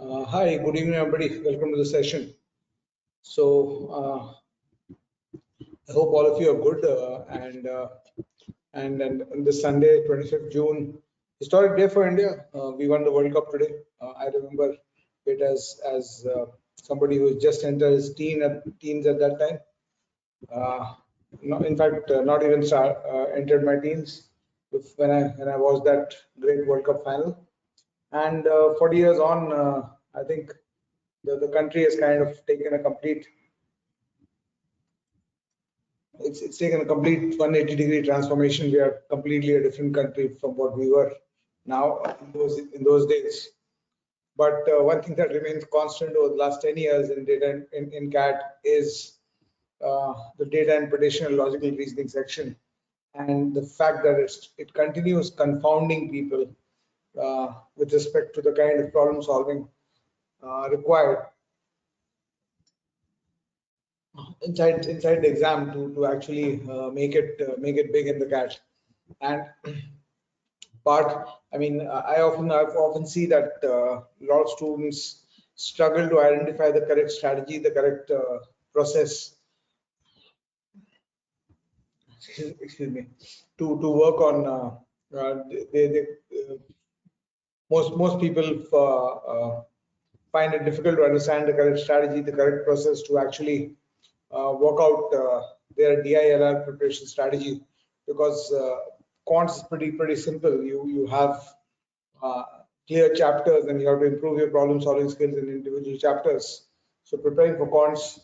Hi, good evening, everybody. Welcome to the session. So, I hope all of you are good. And this Sunday, 25th June, historic day for India. We won the World Cup today. I remember it as somebody who just entered his teens at that time. In fact, not even entered my teens when I was that great World Cup final. And 40 years on, I think the country has kind of taken a complete it's taken a complete 180-degree transformation. We are completely a different country from what we were now in those days. But one thing that remains constant over the last 10 years in data in CAT is the data interpretation and logical reasoning section, and the fact that it continues confounding people with respect to the kind of problem solving required inside the exam to actually make it big in the CAT. And I've often see that a lot of students struggle to identify the correct strategy, the correct process. Excuse me, to work on. Most people find it difficult to understand the correct strategy, the correct process to actually work out their DILR preparation strategy, because quants is pretty simple. You have clear chapters and you have to improve your problem solving skills in individual chapters. So preparing for quants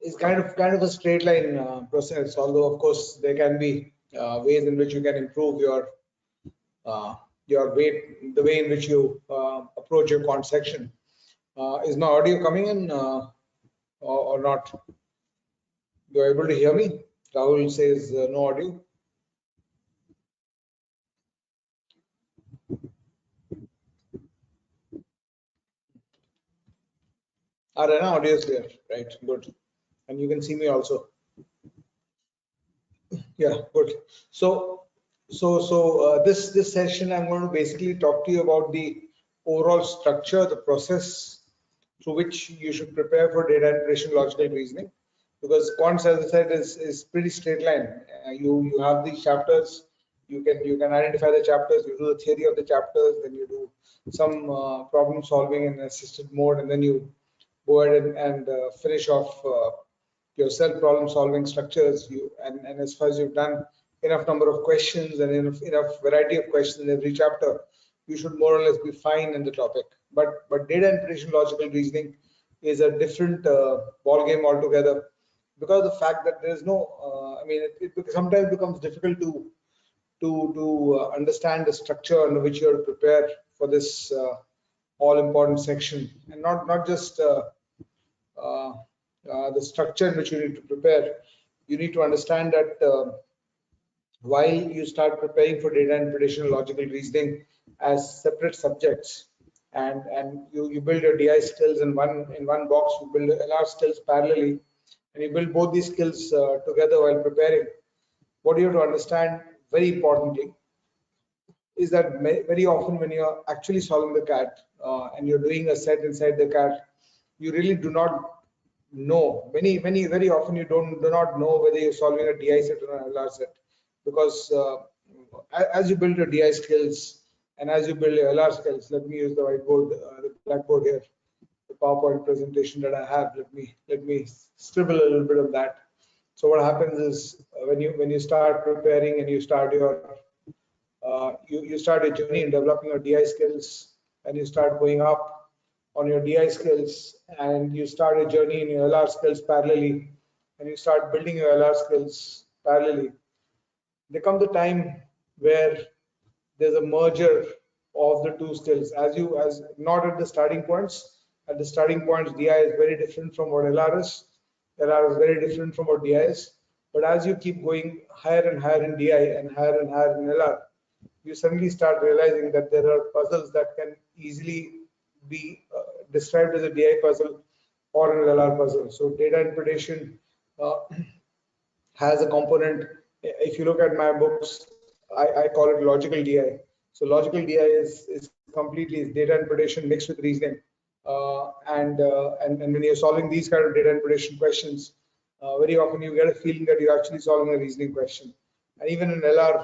is kind of a straight line process, although of course there can be ways in which you can improve your the way in which you approach your quant section. Is my audio coming in or not? You are able to hear me? Rahul says no audio. Arana, audio is there, right? Good. And you can see me also. Yeah, good. So this session, I'm going to basically talk to you about the overall structure, the process through which you should prepare for data interpretation logical reasoning, because quants, as I said, is pretty straight line. You have these chapters. You can identify the chapters. You do the theory of the chapters, then you do some problem solving in assisted mode, and then you go ahead and finish off your self problem solving structures. And as far as you've done enough number of questions and enough variety of questions in every chapter, you should more or less be fine in the topic. But data interpretation logical reasoning is a different ball game altogether, because of the fact that there is no it sometimes becomes difficult to understand the structure under which you are prepared for this all important section, and not just the structure in which you need to prepare. You need to understand that while you start preparing for data interpretation and logical reasoning as separate subjects, and you build your DI skills in one box, you build LR skills parallelly, and you build both these skills together while preparing. What you have to understand very importantly is that very often when you're actually solving the CAT and you're doing a set inside the CAT, you really do not know. Very often you do not know whether you're solving a DI set or an LR set, because as you build your DI skills and as you build your LR skills, let me use the whiteboard, the blackboard here, the PowerPoint presentation that I have. Let me scribble a little bit of that. So what happens is when you start preparing and you start your you start a journey in developing your DI skills, and you start going up on your DI skills, and you start a journey in your LR skills parallelly, and you start building your LR skills parallelly. There comes the time where there's a merger of the two skills. As not at the starting points. At the starting points, DI is very different from what LR is. LR is very different from what DI is. But as you keep going higher and higher in DI and higher in LR, you suddenly start realizing that there are puzzles that can easily be described as a DI puzzle or an LR puzzle. So data interpretation has a component. If you look at my books, I call it logical DI. So logical DI is completely data interpretation mixed with reasoning. And when you're solving these kind of data interpretation questions, very often you get a feeling that you're actually solving a reasoning question. And even in LR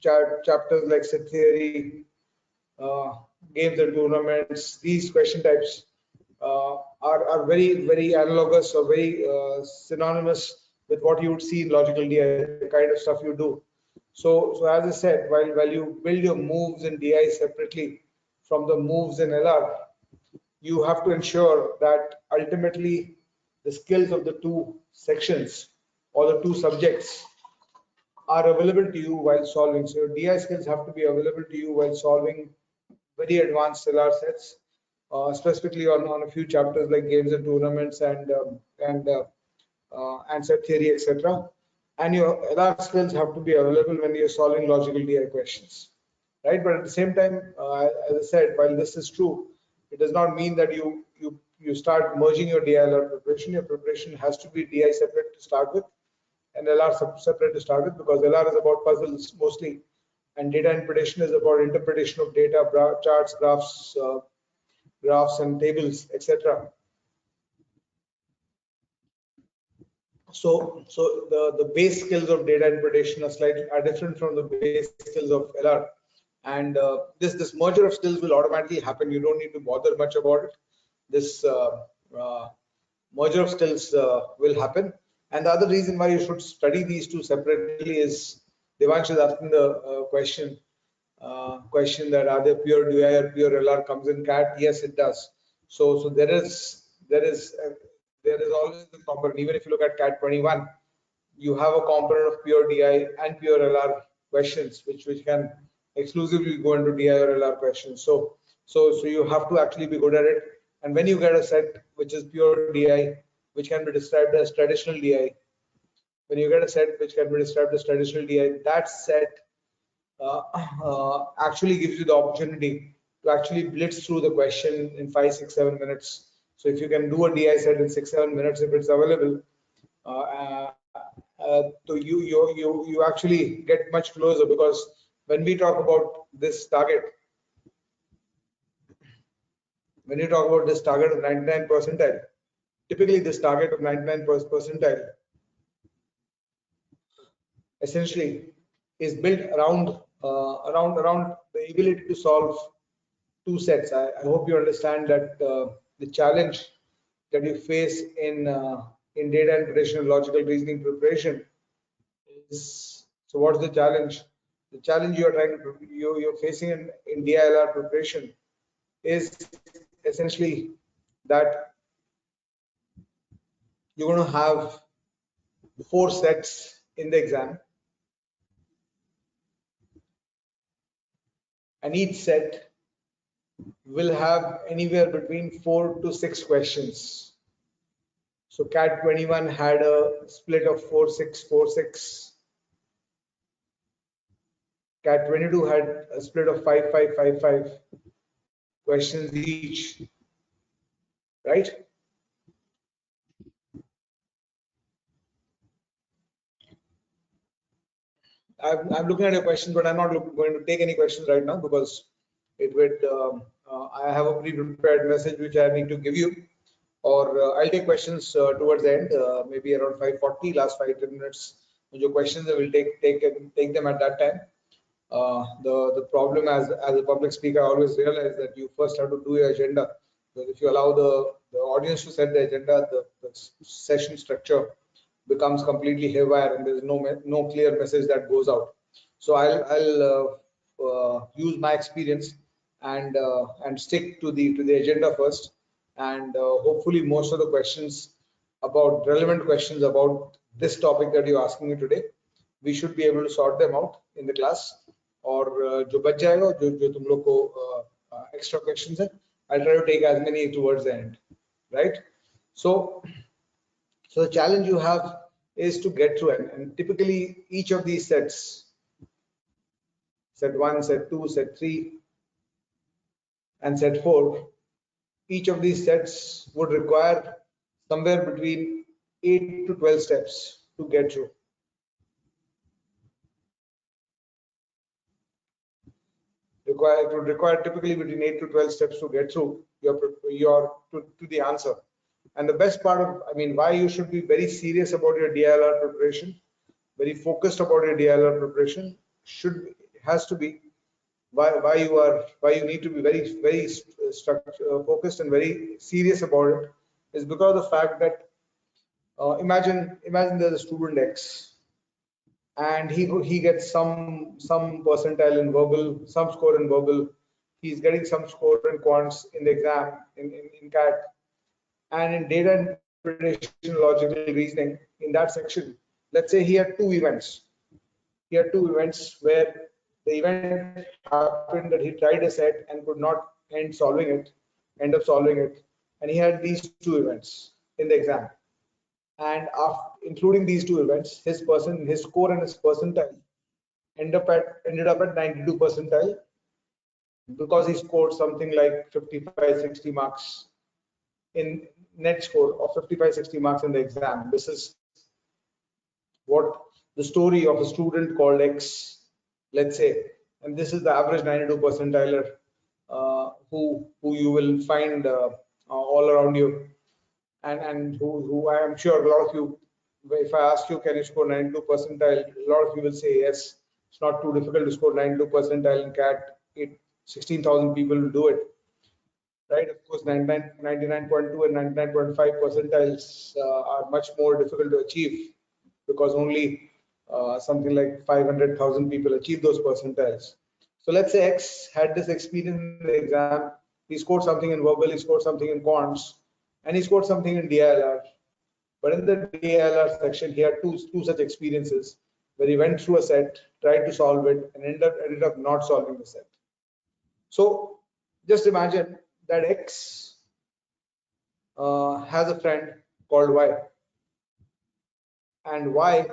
chapters like set theory, games and tournaments, these question types are very analogous or very synonymous with what you would see in logical DI, the kind of stuff you do. So as I said, while you build your moves in DI separately from the moves in LR, you have to ensure that ultimately the skills of the two sections or the two subjects are available to you while solving. So your DI skills have to be available to you while solving very advanced LR sets, specifically on a few chapters like games and tournaments and set theory, etc. And your LR skills have to be available when you're solving logical DI questions, right? But at the same time, as I said, while this is true, it does not mean that you start merging your DILR preparation. Your preparation has to be DI separate to start with and LR separate to start with, because LR is about puzzles mostly, and data interpretation is about interpretation of data, charts, graphs and tables, etc. So the base skills of data interpretation are different from the base skills of LR, and this merger of skills will automatically happen. You don't need to bother much about it. This merger of skills will happen. And the other reason why you should study these two separately is Devansh is asking the question that are they pure DI or pure LR comes in CAT? Yes, it does. So there is always the component. Even if you look at CAT 21, you have a component of pure DI and pure LR questions, which can exclusively go into DI or LR questions. So you have to actually be good at it. And when you get a set which is pure DI, which can be described as traditional DI, when you get a set which can be described as traditional DI, that set actually gives you the opportunity to actually blitz through the question in 5, 6, 7 minutes. So if you can do a DI set in 6, 7 minutes, if it's available, so you actually get much closer, because when we talk about this target, when you talk about this target of 99 percentile, typically this target of 99 percentile essentially is built around the ability to solve two sets. I hope you understand that the challenge that you face in data interpretation and logical reasoning preparation is, so what's the challenge? The challenge you're facing in DILR preparation is essentially that you're going to have 4 sets in the exam, and each set will have anywhere between 4 to 6 questions. So CAT 21 had a split of 4-6, 4-6. CAT 22 had a split of 5-5, 5-5 questions each, right? I'm looking at your questions, but I'm not going to take any questions right now, because it would I have a pre-prepared message which I need to give you, or I'll take questions towards the end, maybe around 5:40, last 5-10 minutes. Your questions, I will take them at that time. The problem as a public speaker, I always realize that you first have to do your agenda, because if you allow the audience to set the agenda, the session structure becomes completely haywire, and there is no clear message that goes out. So I'll use my experience and stick to the agenda first, and hopefully most of the questions, about relevant questions about this topic that you're asking me today, we should be able to sort them out in the class. और जो बच जाएगा, जो तुम लोग को extra questions है, I'll try to take as many towards the end, right? So the challenge you have is to get through it, and typically each of these sets, set 1, set 2, set 3, and set 4, each of these sets would require somewhere between 8 to 12 steps to get through. It would require typically between 8 to 12 steps to get through your to the answer. And the best part of, I mean, why you should be very serious about your DILR preparation, very focused about your DILR preparation, has to be why you need to be very focused and very serious about it, is because of the fact that imagine there's a student X, and he gets some percentile in verbal, some score in verbal, he's getting some score in quants in the exam in CAT, and in data interpretation logical reasoning, in that section, let's say he had two events where the event happened that he tried a set and could not end up solving it, and he had these two events in the exam, and after including these two events, his score and his percentile ended up at 92 percentile, because he scored something like 55-60 marks in net score of 55-60 marks in the exam. This is what the story of a student called X, let's say, and this is the average 92 percentiler who you will find all around you, and who I am sure a lot of you, if I ask you, can you score 92 percentile, a lot of you will say yes. It's not too difficult to score 92 percentile in CAT. 16,000 people will do it, right? Of course, 99.2 and 99.5 percentiles are much more difficult to achieve, because only something like 500,000 people achieve those percentiles. So let's say X had this experience in the exam. He scored something in verbal, he scored something in quants, and he scored something in DILR. But in the DILR section, he had two such experiences where he went through a set, tried to solve it, and ended up not solving the set. So just imagine that X has a friend called Y, and Y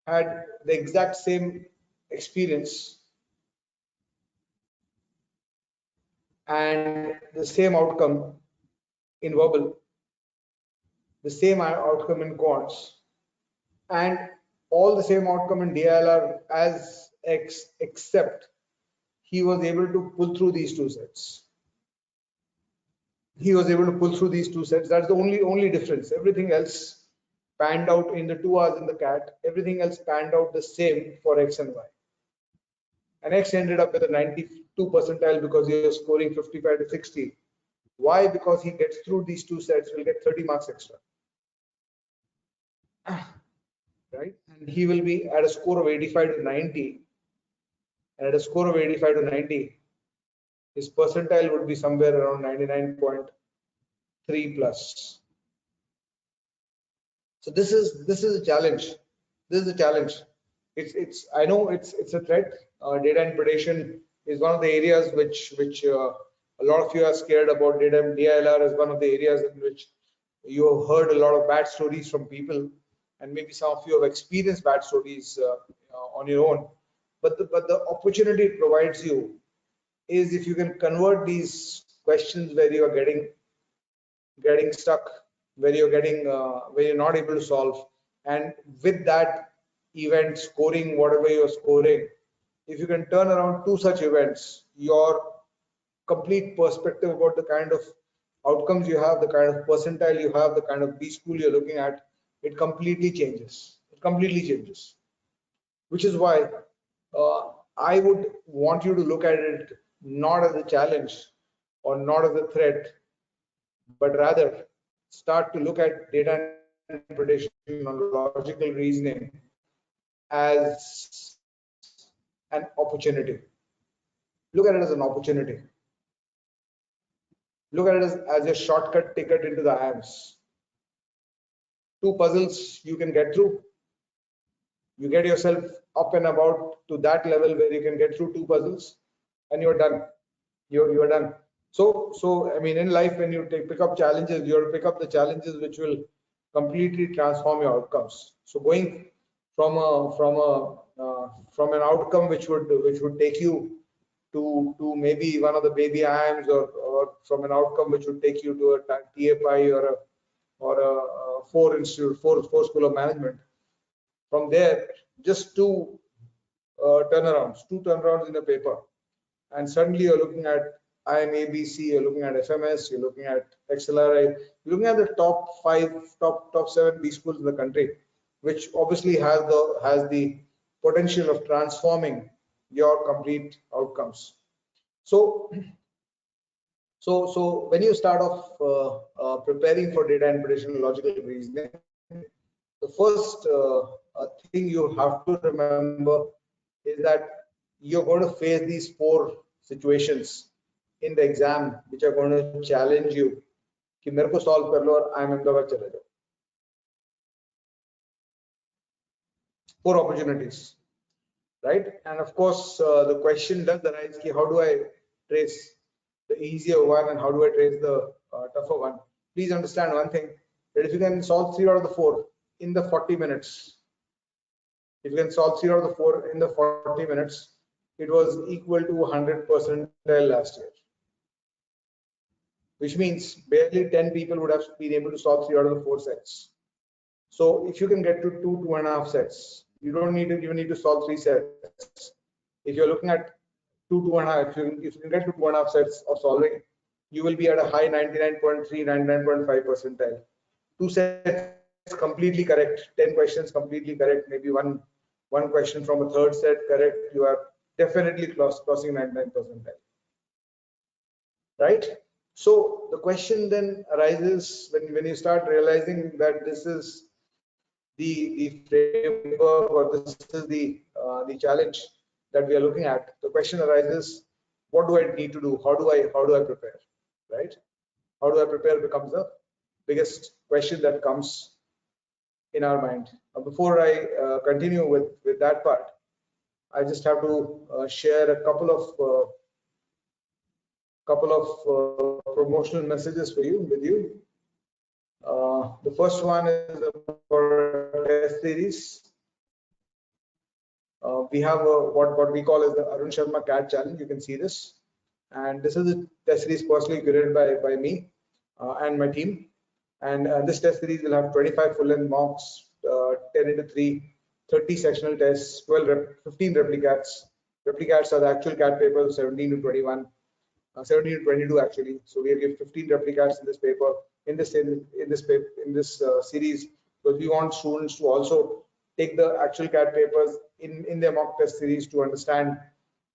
had the exact same experience and the same outcome in verbal, the same outcome in quants, and all the same outcome in DILR as X, except he was able to pull through these two sets. That's the only difference. Everything else panned out in the 2 hours in the CAT. Everything else panned out the same for X and Y. And X ended up with a 92 percentile because he was scoring 55 to 60. Why? Because he gets through these two sets, will get 30 marks extra. Right? And he will be at a score of 85 to 90. And at a score of 85 to 90, his percentile would be somewhere around 99.3 plus. So this is a challenge. I know it's a threat. Data interpretation is one of the areas which a lot of you are scared about. DILR is one of the areas in which you have heard a lot of bad stories from people, and maybe some of you have experienced bad stories on your own. But the opportunity it provides you is if you can convert these questions where you are getting stuck, where you're not able to solve, and with that event scoring whatever you're scoring, if you can turn around two such events, your complete perspective about the kind of outcomes you have, the kind of percentile you have, the kind of B school you're looking at, it completely changes. Which is why I would want you to look at it not as a challenge or not as a threat, but rather start to look at data interpretation and logical reasoning as an opportunity. Look at it as an opportunity. Look at it as a shortcut ticket into the IIMs. Two puzzles you can get through. You get yourself up and about to that level where you can get through two puzzles, and you're done. You're done. So I mean, in life, when you pick up challenges, you have to pick up the challenges which will completely transform your outcomes. So going from an outcome which would take you to maybe one of the baby IIMs, or from an outcome which would take you to a TFI or a four school of management. From there, just two turnarounds in a paper, and suddenly you're looking at IMABC, you're looking at FMS, you're looking at XLRI, you're looking at the top 5, top 7 B schools in the country, which obviously has the potential of transforming your complete outcomes. So when you start off preparing for data interpretation and logical reasoning, the first thing you have to remember is that you're going to face these 4 situations in the exam which are going to challenge you कि मेरे को solve कर लो और I'm Ahmedabad चले जाओ. 4 opportunities, right? And of course the question does arise कि how do I trace the easier one and how do I trace the tougher one? Please understand one thing, that if you can solve 3 out of the 4 in the 40 minutes, if you can solve 3 out of the 4 in the 40 minutes, it was equal to 100% last year, which means barely 10 people would have been able to solve 3 out of the 4 sets. So if you can get to 2.5 sets, you don't need to even need to solve 3 sets. If you're looking at 2.5, if you can get to 2.5 sets of solving, you will be at a high 99.3, 99.5 percentile. 2 sets completely correct, 10 questions completely correct, maybe one question from a third set correct, you are definitely crossing 99 percentile, right? So the question then arises when you start realizing that this is the framework or this is the challenge that we are looking at. The question arises, what do I need to do? How do I prepare, right? How do I prepare becomes the biggest question that comes in our mind. Before I continue with that part, I just have to share a couple of promotional messages with you. The first one is for test series. We have what we call as the Arun Sharma CAT challenge. You can see this, and this is a test series personally curated by me and my team. And this test series will have 25 full-length mocks, 10 into 3, 30 sectional tests, 15 replicats. Replicats are the actual CAT papers, 17 to 21, 17 to 22 actually. So we give 15 replicats in this paper, in this series, because we want students to also take the actual CAT papers in their mock test series to understand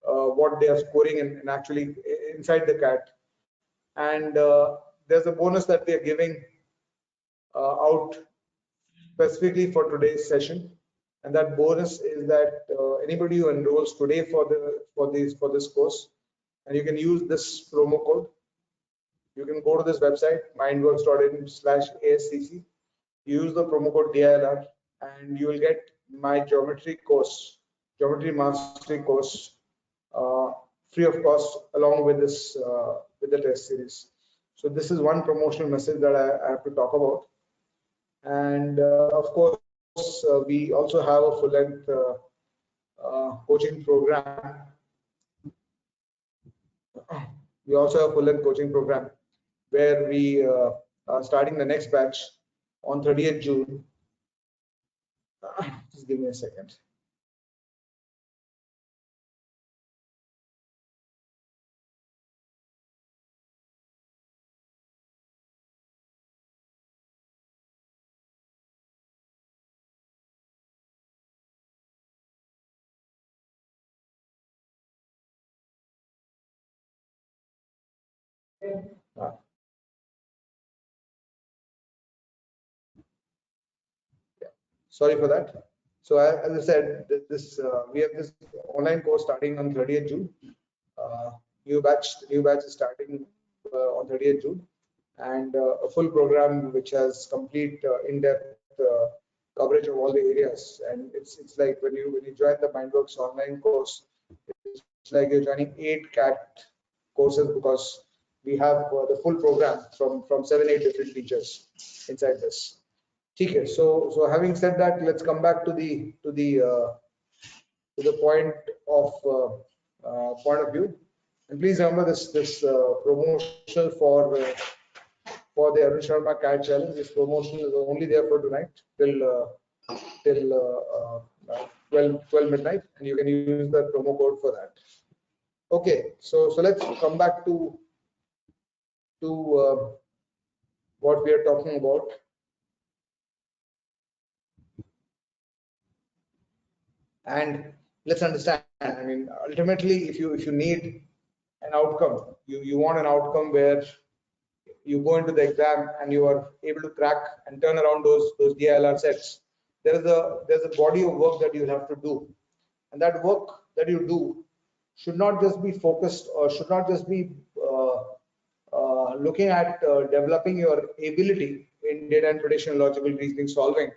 what they are scoring and actually inside the CAT. And there's a bonus that we are giving out specifically for today's session, and that bonus is that anybody who enrolls today for this course, and you can use this promo code. You can go to this website mindworks.in/ASCC, use the promo code DILR, and you will get my geometry mastery course free of cost along with this with the test series. So this is one promotional message that I have to talk about. And of course we also have a full-length coaching program. We also have a full-length coaching program where we are starting the next batch on 30th June. Just give me a second. Sorry for that. So as I said, we have this online course starting on 30th June. New batch is starting on 30th June, and a full program which has complete in-depth coverage of all the areas. And it's like when you join the Mindworks online course, it's like you're joining 8 CAT courses, because we have the full program from 7-8 different teachers inside this. Okay, so having said that, let's come back to the point of view. And please remember this promotional for the Arun Sharma CAT challenge. This promotion is only there for tonight till 12 midnight, and you can use the promo code for that. Okay, so let's come back to what we are talking about. And let's understand, I mean, ultimately, if you need an outcome, you want an outcome where you go into the exam and you are able to crack and turn around those DILR sets. There's a body of work that you have to do, and that work that you do should not just be focused, or should not just be looking at developing your ability in data interpretation, logical reasoning, solving,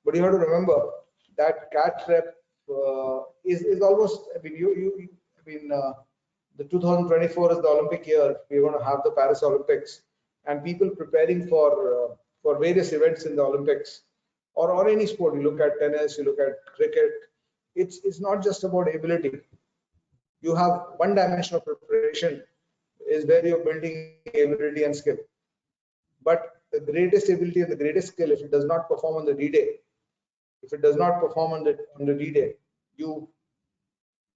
but you have to remember that CAT rep is almost, I mean, I mean, the 2024 is the Olympic year. We're going to have the Paris Olympics, and people preparing for various events in the Olympics, or any sport. You look at tennis, you look at cricket. It's not just about ability. You have one dimension of preparation is where you're building ability and skill. But the greatest ability and the greatest skill, if it does not perform on the D-Day, if it does not perform on the D-Day, you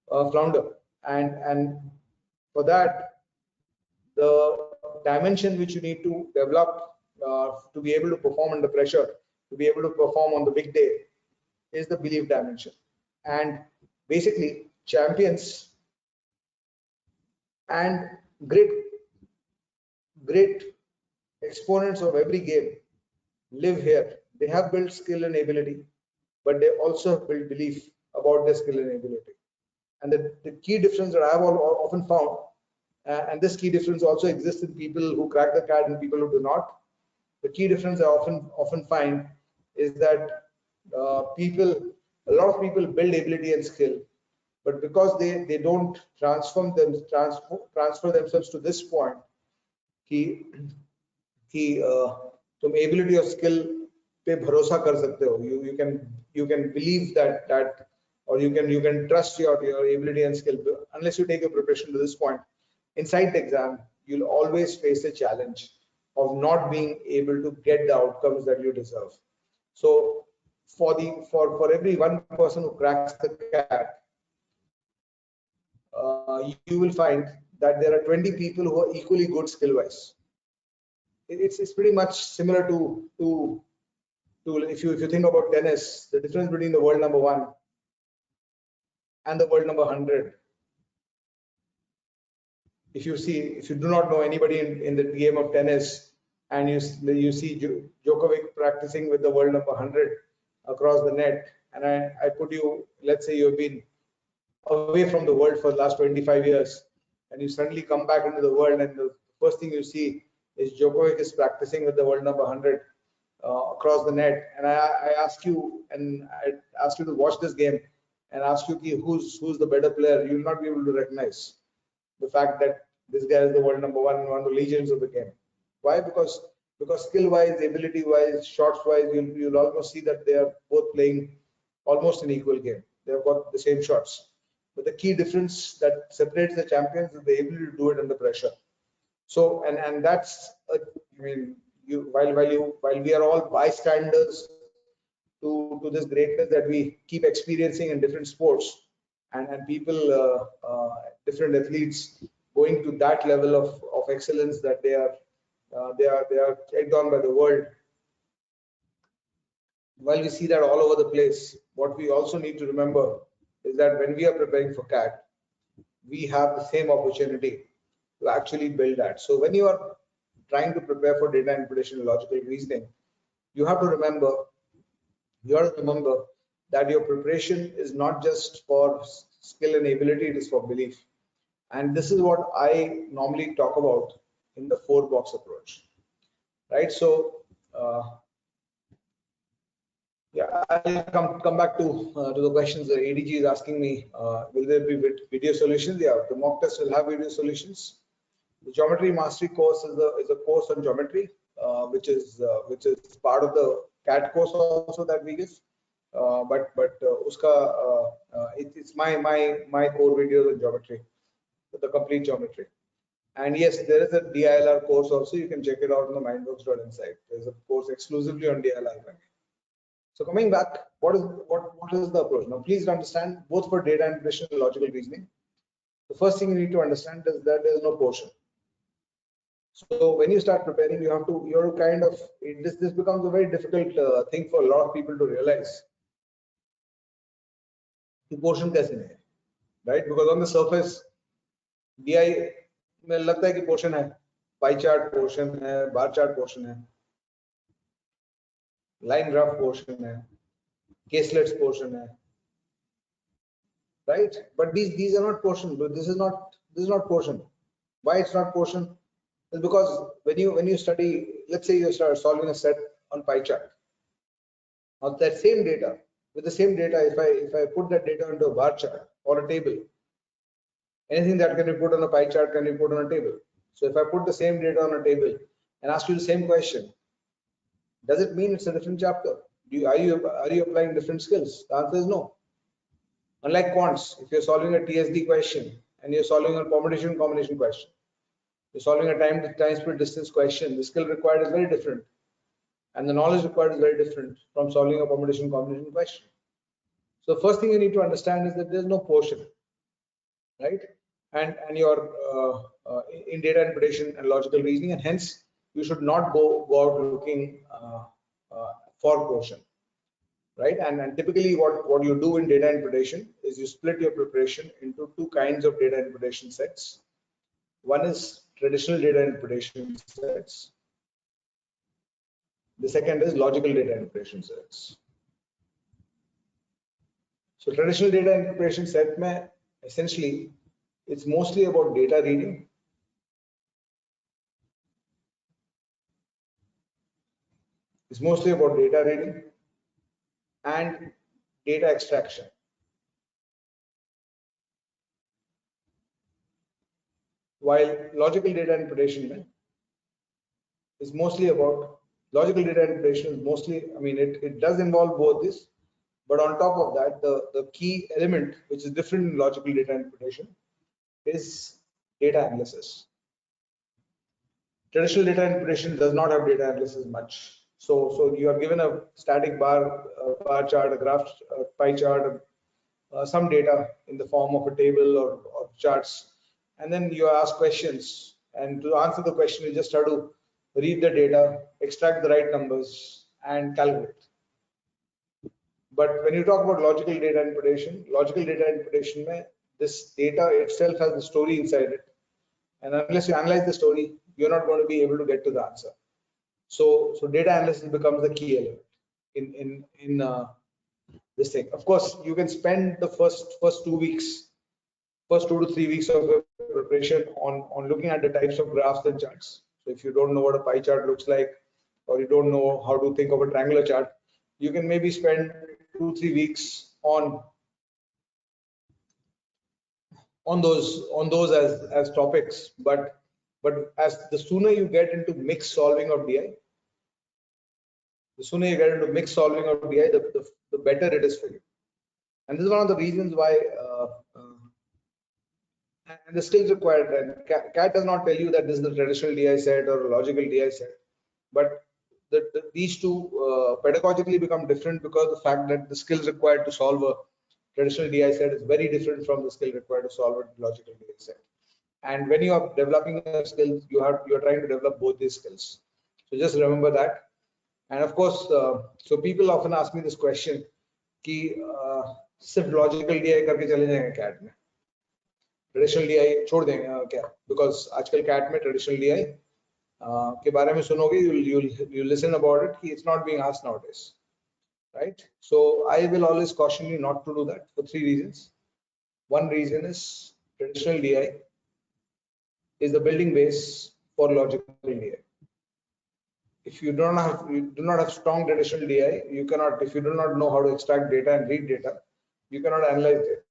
flounder. And for that, the dimension which you need to develop to be able to perform under pressure, to be able to perform on the big day, is the belief dimension. And basically, champions and great exponents of every game live here. They have built skill and ability, but they also have built belief about their skill and ability. And the key difference that I have often found, and this key difference also exists in people who crack the CAT and people who do not. The key difference I often find is that a lot of people build ability and skill, but because they don't transfer themselves to this point, कि तुम ability और skill पे भरोसा कर सकते हो. You can believe that or you can trust your ability and skill. Unless you take your preparation to this point, inside the exam, you'll always face a challenge of not being able to get the outcomes that you deserve. So for every one person who cracks the CAT, you will find that there are 20 people who are equally good skill wise. It's pretty much similar to if you think about tennis, the difference between the world number 1 and the world number 100. If you do not know anybody in the game of tennis, and you see Djokovic practicing with the world number 100 across the net, and I put you, let's say you've been away from the world for the last 25 years, and you suddenly come back into the world, and the first thing you see is Djokovic is practicing with the world number 100 across the net, and I ask you to watch this game and ask you who's the better player. You will not be able to recognize the fact that this guy is the world number 1 and one of the legends of the game. Why? Because skill wise, ability wise, shots wise, you'll almost see that they are both playing almost an equal game. They've got the same shots, but the key difference that separates the champions is the ability to do it under pressure. So and that's I mean, while we are all bystanders to this greatness that we keep experiencing in different sports, and people different athletes going to that level of excellence that they are egged on by the world. While we see that all over the place, what we also need to remember is that when we are preparing for CAT, we have the same opportunity to actually build that. So when you are trying to prepare for data interpretation and logical reasoning, you have to remember that your preparation is not just for skill and ability, it is for belief. And this is what I normally talk about in the 4-box approach, right? So yeah, I'll come back to the questions that ADG is asking me. Will there be video solutions? Yeah, the mock test will have video solutions. The geometry mastery course is a course on geometry, which is part of the CAT course also that we give. But it's my core videos on geometry, the complete geometry. And yes, there is a DILR course also. You can check it out on the mindworks.insight. There's a course exclusively on DILR. So coming back, what is the approach? Now, please understand, both for data interpretation and logical reasoning, the first thing you need to understand is that there is no portion. So when you start preparing, you're kind of, this becomes a very difficult thing for a lot of people to realize. The portion कैसे नहीं है, right? Because on the surface, DI में लगता है कि portion है, pie chart portion है, bar chart portion है, line graph portion है, caselets portion है, right? But these are not portion. This is not portion. Why it's not portion? Is because when you study, let's say you start solving a set on pie chart, of that same data, with the same data, if I put that data into a bar chart or a table, anything that can be put on a pie chart can be put on a table. So if I put the same data on a table and ask you the same question, does it mean it's a different chapter? Are you applying different skills? The answer is no. Unlike quants, if you're solving a TSD question and you're solving a permutation combination question, you're solving a time split distance question, the skill required is very different, and the knowledge required is very different from solving a permutation combination question. So the first thing you need to understand is that there's no portion, right? And you're in data interpretation and logical reasoning, and hence you should not go out looking for portion, right? And typically what you do in data interpretation is you split your preparation into two kinds of data interpretation sets. One is traditional data interpretation sets. The second is logical data interpretation sets. So traditional data interpretation set mein essentially it's mostly about data reading. It's mostly about data reading and data extraction. While logical data interpretation is mostly about logical data interpretation is mostly, I mean, it does involve both this, but on top of that, the key element which is different in logical data interpretation is data analysis. Traditional data interpretation does not have data analysis much. So you are given a static bar chart, a graph, a pie chart, some data in the form of a table or charts, and then you ask questions, and to answer the question you just have to read the data, extract the right numbers and calculate. But when you talk about logical data interpretation mein, this data itself has the story inside it, and unless you analyze the story, you're not going to be able to get to the answer. So data analysis becomes the key element in this thing. Of course, you can spend the first 2 weeks, first 2 to 3 weeks of your preparation on looking at the types of graphs and charts. So if you don't know what a pie chart looks like, or you don't know how to think of a triangular chart, you can maybe spend 2-3 weeks on those as topics. But as the sooner you get into mixed solving of DI, the better it is for you. And this is one of the reasons why and the skills required. And CAT does not tell you that this is the traditional DI set or a logical DI set, but these two pedagogically become different because of the fact that the skills required to solve a traditional DI set is very different from the skill required to solve a logical DI set. And when you are developing a skill, you are trying to develop both these skills. So just remember that. And of course, so people often ask me this question: कि सिर्फ logical DI करके चले जाएंगे CAT में, traditional DI छोड़ देंगे क्या? Because आजकल CAT में traditional DI के बारे में सुनोगे, you'll listen about it कि it's not being asked nowadays, right? So I will always caution you not to do that for 3 reasons. One reason is traditional DI is the building base for logical DI. If you do not have strong traditional DI, you cannot. If you do not know how to extract data and read data, you cannot analyze data,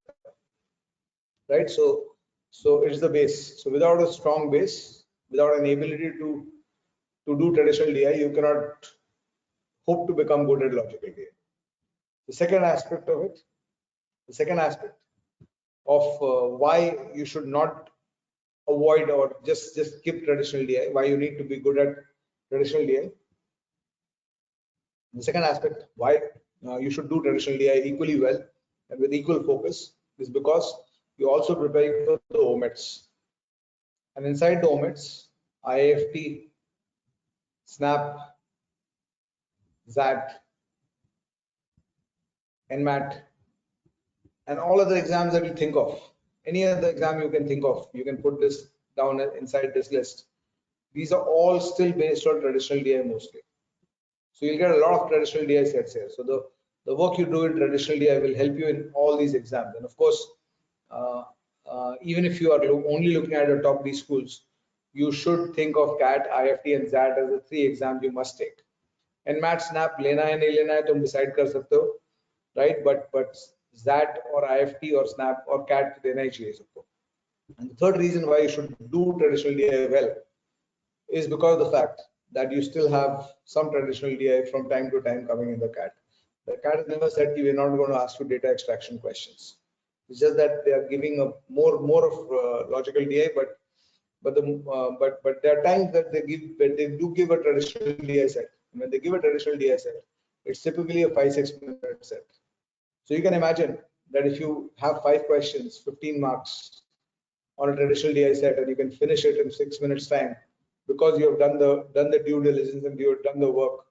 right? So it's the base. So without a strong base, without an ability to do traditional DI, you cannot hope to become good at logical DI. The second aspect of it, why you should not avoid or just skip traditional DI, why you need to be good at traditional DI. The second aspect why you should do traditional DI equally well and with equal focus is because you're also preparing for the omits. And inside the omits, IFT, SNAP, ZAT, NMAT, and all other exams that you think of. Any other exam you can think of, you can put this down inside this list. These are all still based on traditional DI mostly. So you'll get a lot of traditional DI sets here. So the work you do in traditional DI will help you in all these exams. And of course, even if you are only looking at the top B schools, you should think of CAT, IFT, and ZAT as the 3 exams you must take. And NMAT, SNAP, लेना है नहीं लेना है तुम decide कर सकते हो, right? But ZAT or IFT or SNAP or CAT देना ही चाहिए सबको. And the third reason why you should do traditional DI well is because of the fact that you still have some traditional DI from time to time coming in the CAT. The CAT has never said we're not going to ask you data extraction questions. It's just that they are giving a more of logical DI, but there are times that they do give a traditional DI set. When they give a traditional DI set, it's typically a 5-6 minute set. So you can imagine that if you have 5 questions, 15 marks on a traditional DI set, and you can finish it in 6 minutes time, because you have done the due diligence and you have done the work,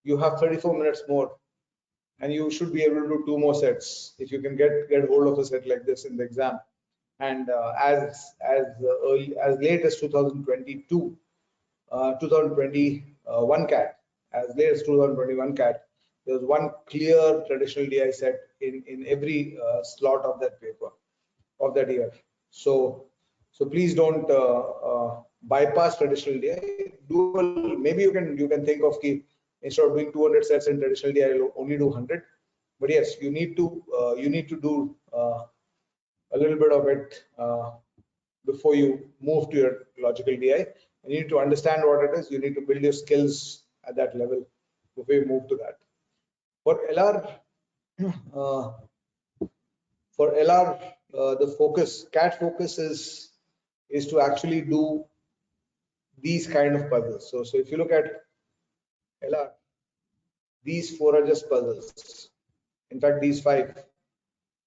you have 34 minutes more, and you should be able to do 2 more sets if you can get hold of a set like this in the exam. And as late as 2022, 2021 CAT, as late as 2021 CAT, there was one clear traditional DI set in every slot of that paper of that year. So please don't bypass traditional DI. Maybe you can think of instead of doing 200 sets in traditional DI, you'll only do 100. But yes, you need to do a little bit of it before you move to your logical DI. You need to understand what it is. You need to build your skills at that level before you move to that. For LR, the focus, CAT focus is to actually do these kind of puzzles. So if you look at LR, these 4 are just puzzles. In fact, these 5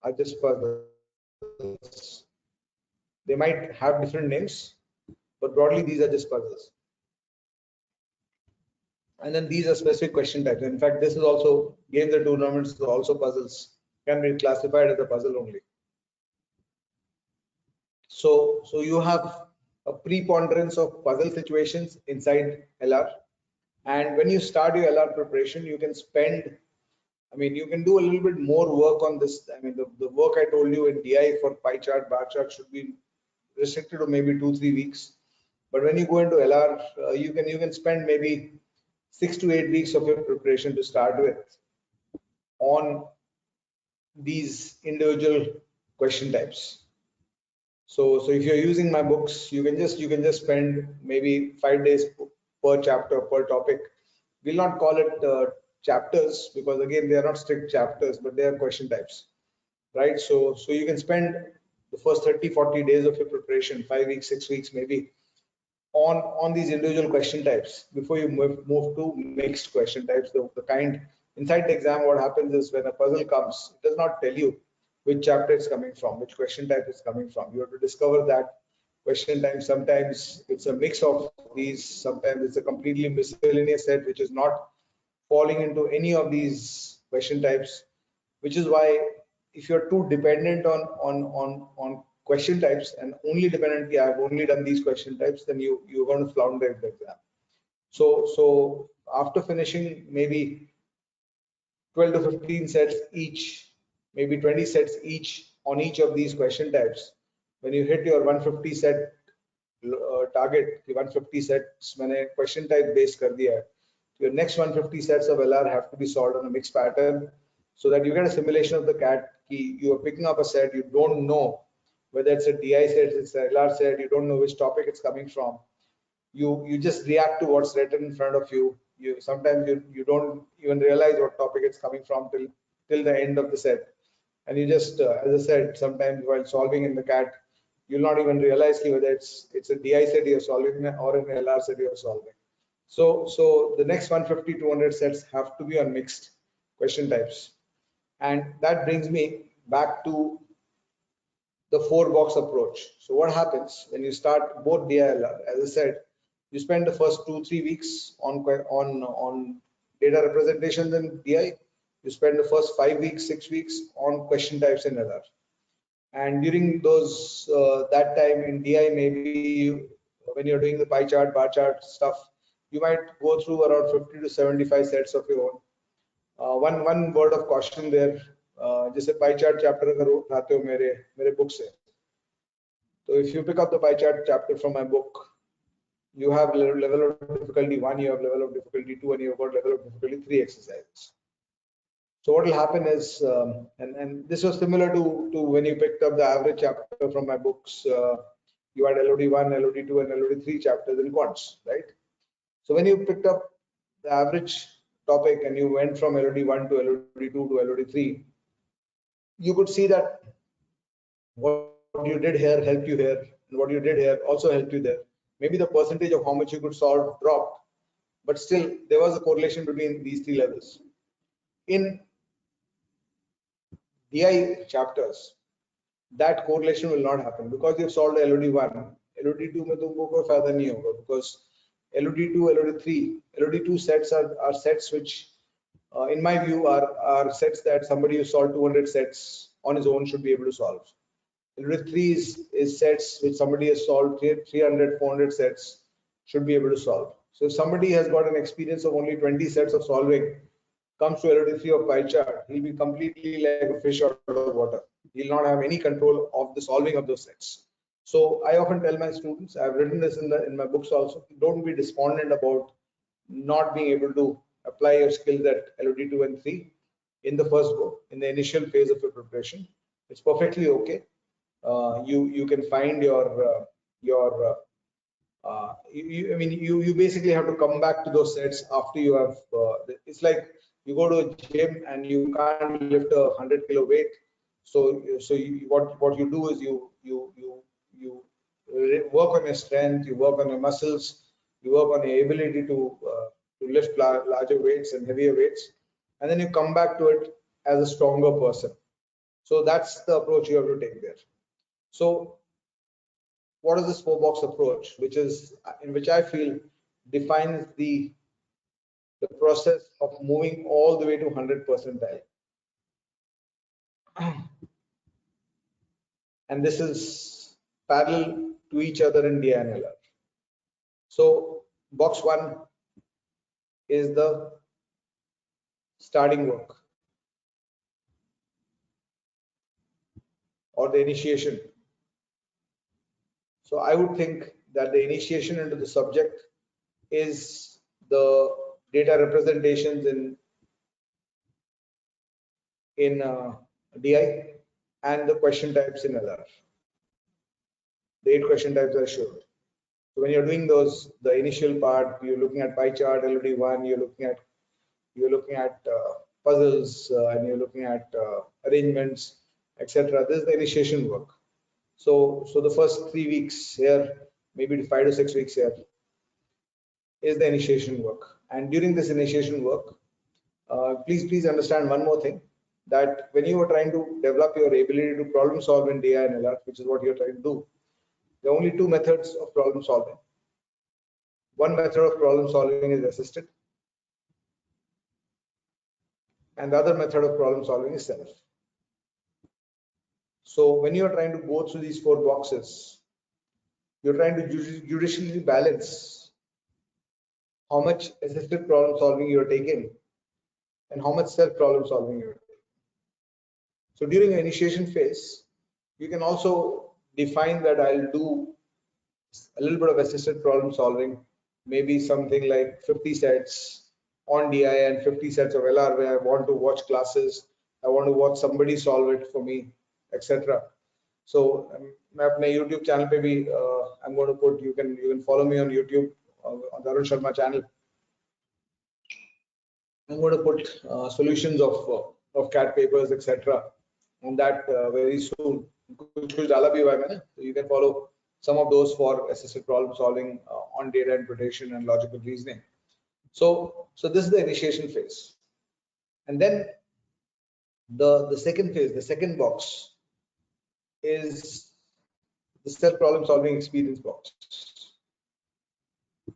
are just puzzles. They might have different names, but broadly these are just puzzles. And then these are specific question types. In fact, this is also games and tournaments, also puzzles, can be classified as a puzzle only. So you have a preponderance of puzzle situations inside LR. And when you start your LR preparation, you can spend, you can do a little bit more work on this. The work I told you in DI for pie chart, bar chart should be restricted to maybe 2-3 weeks. But when you go into LR, you can spend maybe 6 to 8 weeks of your preparation to start with on these individual question types. So if you're using my books, you can just spend maybe 5 days per chapter, per topic. We'll not call it chapters, because again, they are not strict chapters, but they are question types, right? So you can spend the first 30-40 days of your preparation, 5 weeks, 6 weeks maybe, on these individual question types before you move to mixed question types. The kind inside the exam, what happens is when a puzzle comes, it does not tell you which chapter it's coming from, which question type it's coming from. You have to discover that question type. Sometimes it's a mix of these, sometimes it's a completely miscellaneous set which is not falling into any of these question types, which is why if you're too dependent on question types and only dependently I've only done these question types, then you're going to flounder in the exam. So after finishing maybe 12 to 15 sets each, maybe 20 sets each on each of these question types, when you hit your 150 set target, 150 sets मैंने question type based कर दिया है, your next 150 sets of LR have to be solved on a mixed pattern, so that you get a simulation of the CAT. You are picking up a set, you don't know whether it's a DI set, it's a LR set, you don't know which topic it's coming from. You just react to what's written in front of you. Sometimes you don't even realize what topic it's coming from till the end of the set. And you just, as I said, sometimes while solving in the CAT, you'll not even realize whether it's a DI set you're solving or an LR set you're solving. So the next 150-200 sets have to be on mixed question types. And that brings me back to the 4-box approach. So what happens when you start both DILR? As I said, you spend the first 2-3 weeks on data representations in DI. You spend the first 5 weeks, 6 weeks on question types in LR. And during those that time in DI, maybe when you're doing the pie chart, bar chart stuff, you might go through around 50 to 75 sets of your own. One word of caution there. जैसे pie chart chapter अगर उठाते हो मेरे book से, so if you pick up the pie chart chapter from my book, you have level of difficulty 1, you have level of difficulty 2, and you have got level of difficulty 3 exercises. So what will happen is, and this was similar to when you picked up the average chapter from my books. You had LOD1, LOD2, and LOD3 chapters in quants, right? So when you picked up the average topic and you went from LOD1 to LOD2 to LOD3, you could see that what you did here helped you here, and what you did here also helped you there. Maybe the percentage of how much you could solve dropped, but still there was a correlation between these 3 levels. In DI chapters, that correlation will not happen because you've solved LOD1. LOD2 में तुमको कोई फायदा नहीं होगा because LOD2, LOD3, LOD2 sets are sets which, in my view, are sets that somebody who solved 200 sets on his own should be able to solve. LOD3 is sets which somebody has solved 300, 400 sets should be able to solve. So if somebody has got an experience of only 20 sets of solving, comes to LOD3 of pie chart, he'll be completely like a fish out of water. He'll not have any control of the solving of those sets. So I often tell my students, I've written this in my books also, don't be despondent about not being able to apply your skills at LOD2 and 3 in the first go, in the initial phase of your preparation. It's perfectly okay. You can find you basically have to come back to those sets after you have. It's like you go to a gym and you can't lift a 100-kilo weight. So what you do is you work on your strength, you work on your muscles, you work on your ability to lift larger weights and heavier weights, and then you come back to it as a stronger person. So that's the approach you have to take there. So what is this 4-box approach, which I feel defines the process of moving all the way to 100 percentile? And this is parallel to each other in DI and LR. So box 1 is the starting work or the initiation. So I would think that the initiation into the subject is the data representations in DI and the question types in LR. The 8 question types I showed. So when you're doing those, the initial part, you're looking at pie chart, LOD1, you're looking at puzzles, and you're looking at arrangements, etc. This is the initiation work. So the first 3 weeks here, maybe 5 to 6 weeks here, is the initiation work. And during this initiation work, please understand one more thing, that when you are trying to develop your ability to problem solve in DI and LR, which is what you're trying to do, there are only 2 methods of problem solving. One method of problem solving is assisted, and the other method of problem solving is self. So when you are trying to go through these 4 boxes, you're trying to judiciously balance how much assisted problem solving you are taking and how much self problem solving you are taking. So during the initiation phase, you can also define that I'll do a little bit of assisted problem solving, maybe something like 50 sets on DI and 50 sets of LR, where I want to watch classes, I want to watch somebody solve it for me, etc. So मैं अपने YouTube channel पे भी I'm going to put, you can follow me on YouTube on the Arun Sharma channel. I'm going to put solutions of CAT papers, etc. on that very soon. कुछ डाला भी हुआ है मैंने, so you can follow some of those for assisted problem solving on data interpretation and logical reasoning. So this is the initiation phase, and then the second phase, the second box, is the self problem solving experience box,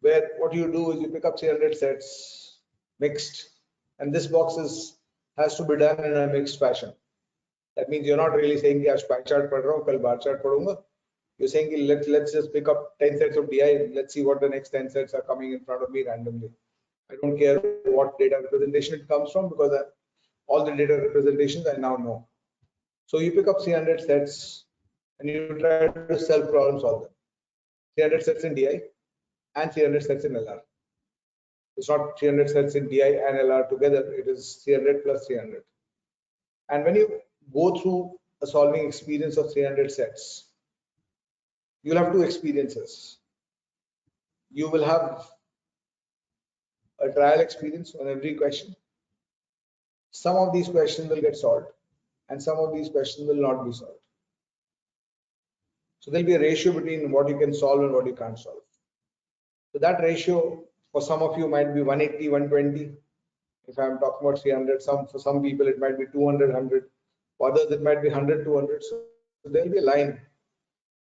where what you do is you pick up 300 sets mixed, and this box has to be done in a mixed fashion. That means you're not really saying कि आज pie chart पढ़ रहा हूँ, कल bar chart पढ़ूंगा. You're saying let's just pick up 10 sets of DI and let's see what the next 10 sets are coming in front of me randomly. I don't care what data representation it comes from, because all the data representations I now know. So you pick up 300 sets and you try to self problem solve them. 300 sets in DI and 300 sets in LR. It's not 300 sets in DI and LR together, it is 300 plus 300. And when you go through a solving experience of 300 sets, you'll have two experiences. You will have a trial experience on every question. Some of these questions will get solved and some of these questions will not be solved. So there'll be a ratio between what you can solve and what you can't solve. So that ratio for some of you might be 180, 120. If I'm talking about 300, for some people it might be 200, 100. For others it might be 100, 200. So there'll be a line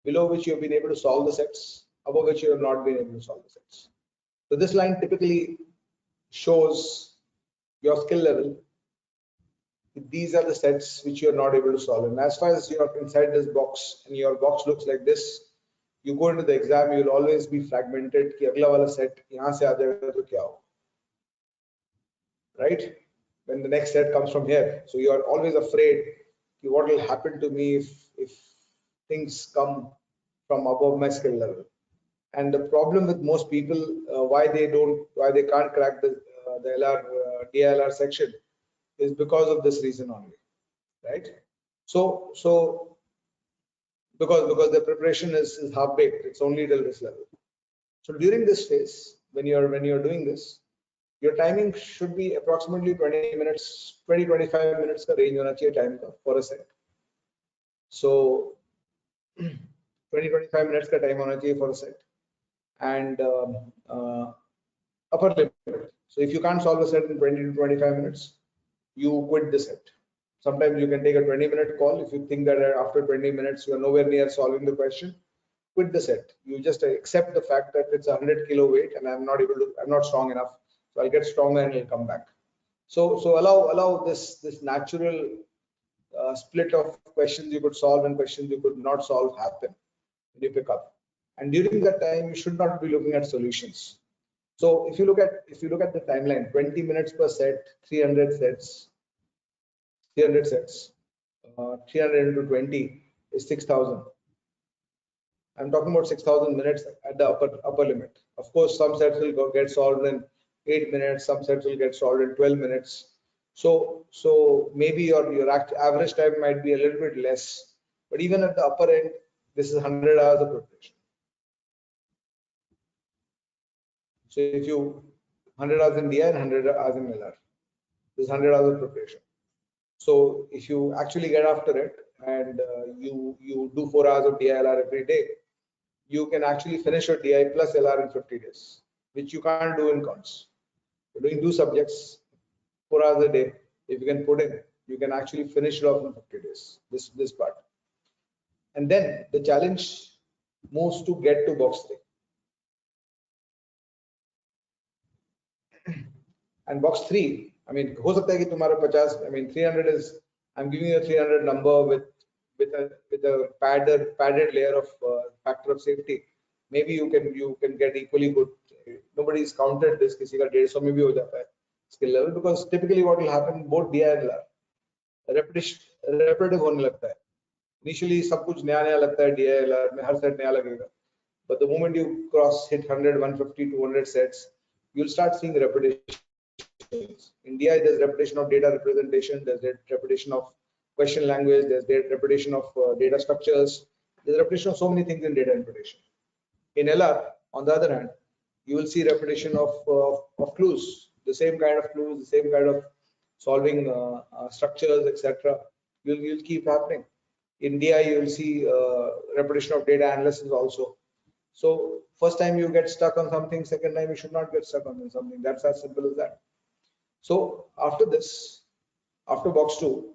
below which you have been able to solve the sets, above which you have not been able to solve the sets. So this line typically shows your skill level. These are the sets which you are not able to solve. And as far as you are inside this box and your box looks like this, you go into the exam, you will always be fragmented. कि अगला वाला set यहाँ से आ जाएगा तो क्या हो? Right? When the next set comes from here, so you are always afraid कि what will happen to me if things come from above my skill level. And the problem with most people, why they can't crack the LR DILR section, is because of this reason only, right? So because the preparation is half baked, it's only till this level. So during this phase, when you're doing this, your timing should be approximately 20 minutes, 20-25 minutes का range होना चाहिए time का for a set. So 20-25 minutes का time होना चाहिए for a set, and upper limit. So if you can't solve a set in 20 to 25 minutes, you quit the set. Sometimes you can take a 20-minute call. If you think that after 20 minutes you are nowhere near solving the question, quit the set. You just accept the fact that it's 100 kilo weight and I'm not strong enough. So I'll get stronger and I'll come back. So allow this natural split of questions you could solve and questions you could not solve happen when you pick up. And during that time, you should not be looking at solutions. So if you look at the timeline, 20 minutes per set, 300 sets, 300 into 20 is 6,000. I'm talking about 6,000 minutes at the upper limit. Of course, some sets will get solved in 8 minutes, some sets will get solved in 12 minutes. So maybe your average time might be a little bit less, but even at the upper end, this is 100 hours of preparation. So if you 100 hours in DI and 100 hours in LR, this is 100 hours of preparation. So if you actually get after it and you do 4 hours of DILR every day, you can actually finish your DI plus LR in 50 days, which you can't do in cons. You're doing 2 subjects, 4 hours a day. If you can put in, you can actually finish it off in 50 days, this part. And then the challenge moves to get to box 3. And box 3, I mean, हो सकता है कि तुम्हारा 50, I mean 300 is, I'm giving you a 300 number with a padded layer of factor of safety. Maybe you can get equally good. Nobody's counted this, किसी का 150 में भी हो जाता है skill level, because typically what will happen, both DI and LR repetitive होने लगता है. Initially सब कुछ नया लगता है DI LR में, हर set नया लगेगा. But the moment you hit 100, 150, 200 sets, you'll start seeing repetition. In DI, there's repetition of data representation, there's repetition of question language, there's repetition of data structures, there's repetition of so many things in data interpretation. In LR, on the other hand, you will see repetition of clues, the same kind of clues, the same kind of solving structures, etc. You'll keep happening. In DI, you will see repetition of data analysis also. So first time you get stuck on something, second time you should not get stuck on something. That's as simple as that. So after this, after box 2,